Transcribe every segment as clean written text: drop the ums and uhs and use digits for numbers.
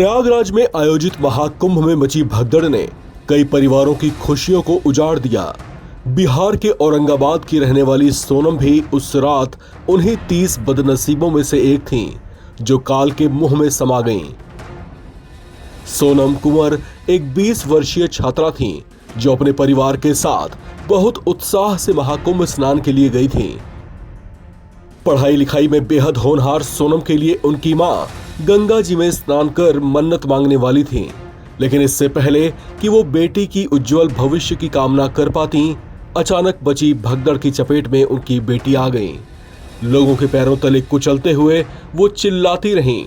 प्रयागराज में आयोजित महाकुंभ में मची भगदड़ ने कई परिवारों की खुशियों को उजाड़ दिया। बिहार के औरंगाबाद की रहने वाली सोनम भी उस रात उन्हीं 30 बदनसीबों में से एक थीं जो काल के मुंह में समा गईं। सोनम कुंवर एक 20 वर्षीय छात्रा थीं जो अपने परिवार के साथ बहुत उत्साह से महाकुंभ स्नान के लिए गई थीं। पढ़ाई लिखाई में बेहद होनहार सोनम के लिए उनकी मां गंगा जी में स्नान कर मन्नत मांगने वाली थीं, लेकिन इससे पहले कि वो बेटी की उज्जवल भविष्य की कामना कर पाती, अचानक बची भगदड़ की चपेट में उनकी बेटी आ गई। लोगों के पैरों तले कुचलते हुए वो चिल्लाती रहीं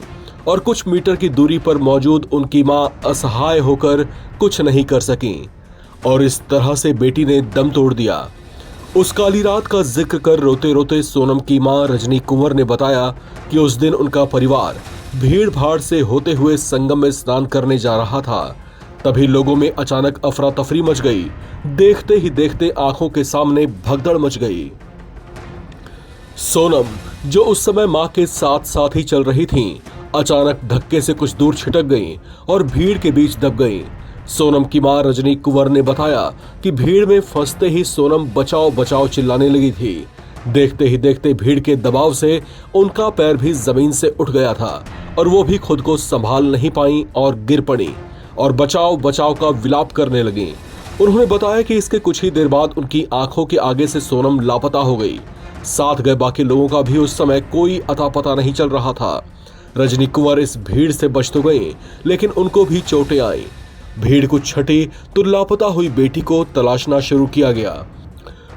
और कुछ मीटर की दूरी पर मौजूद उनकी मां असहाय होकर कुछ नहीं कर सकी और इस तरह से बेटी ने दम तोड़ दिया। उस काली रात का जिक्र कर रोते रोते सोनम की मां रजनी कुंवर ने बताया कि उस दिन उनका परिवार भीड़ भाड़ से होते हुए संगम में स्नान करने जा रहा था। तभी लोगों में अचानक अफरा तफरी मच गई। देखते ही देखते आंखों के सामने भगदड़ मच गई। सोनम, जो उस समय मां के साथ साथ ही चल रही थीं, अचानक धक्के से कुछ दूर छिटक गईं और भीड़ के बीच दब गईं। सोनम की मां रजनी कुंवर ने बताया कि भीड़ में फंसते ही सोनम बचाओ बचाओ चिल्लाने लगी थी। देखते ही देखते भीड़ के दबाव से उनका पैर भी जमीन से उठ गया था और वो भी खुद को संभाल नहीं पाई और गिर पड़ी और बचाओ बचाओ का विलाप करने लगी। उन्होंने बताया कि इसके कुछ ही देर बाद उनकी आंखों के आगे से सोनम लापता हो गई। साथ गए बाकी लोगों का भी उस समय कोई अता पता नहीं चल रहा था। रजनी कुंवर इस भीड़ से बच तो गई, लेकिन उनको भी चोटें आई। भीड़ कुछ छटी तो लापता हुई बेटी को तलाशना शुरू किया गया।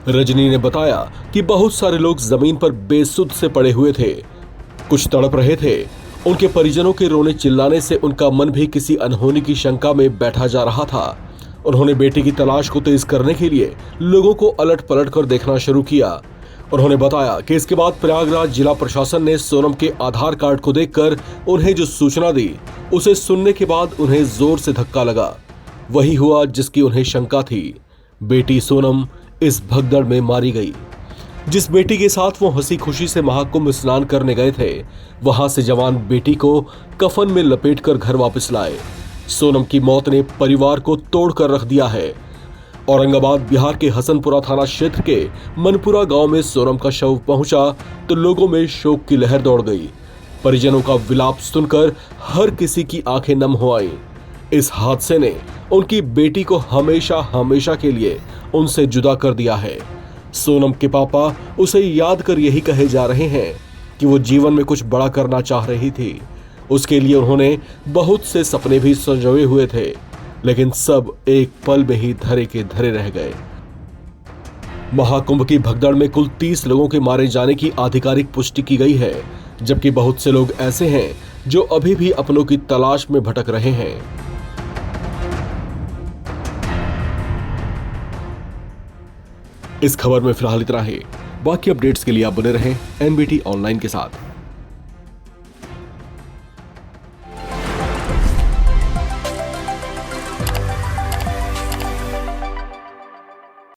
रजनी ने बताया कि बहुत सारे लोग जमीन पर बेसुध से पड़े हुए थे, कुछ तड़प रहे थे। उनके परिजनों के रोने चिल्लाने से उनका मन भी किसी अनहोनी की शंका में बैठा जा रहा था। उन्होंने बेटी की तलाश को तेज करने के लिए लोगों को अलट पलट कर देखना शुरू किया। उन्होंने बताया कि इसके बाद प्रयागराज जिला प्रशासन ने सोनम के आधार कार्ड को देखकर उन्हें जो सूचना दी, उसे सुनने के बाद उन्हें जोर से धक्का लगा। वही हुआ जिसकी उन्हें शंका थी। बेटी सोनम इस भगदड़ में मारी गई। जिस बेटी के साथ वो हंसी खुशी से महाकुंभ स्नान करने गए थे, वहां से जवान बेटी को कफन में लपेटकर घर वापस लाए। सोनम की मौत ने परिवार को तोड़कर रख दिया है। औरंगाबाद बिहार के हसनपुरा थाना क्षेत्र के मनपुरा गांव में सोनम का शव पहुंचा तो लोगों में शोक की लहर दौड़ गई। परिजनों का विलाप सुनकर हर किसी की आंखें नम हो आईं। इस हादसे ने उनकी बेटी को हमेशा हमेशा के लिए उनसे जुदा कर दिया है। सोनम के पापा उसे याद कर यही कहे जा रहे हैं कि वो जीवन में कुछ बड़ा करना चाह रही थी। उसके लिए उन्होंने बहुत से सपने भी संजोए हुए थे, लेकिन सब एक पल में ही धरे के धरे रह गए। महाकुंभ की भगदड़ में कुल 30 लोगों के मारे जाने की आधिकारिक पुष्टि की गई है, जबकि बहुत से लोग ऐसे हैं जो अभी भी अपनों की तलाश में भटक रहे हैं। इस खबर में फिलहाल इतना ही। बाकी अपडेट्स के लिए आप बने रहें एनबीटी ऑनलाइन के साथ।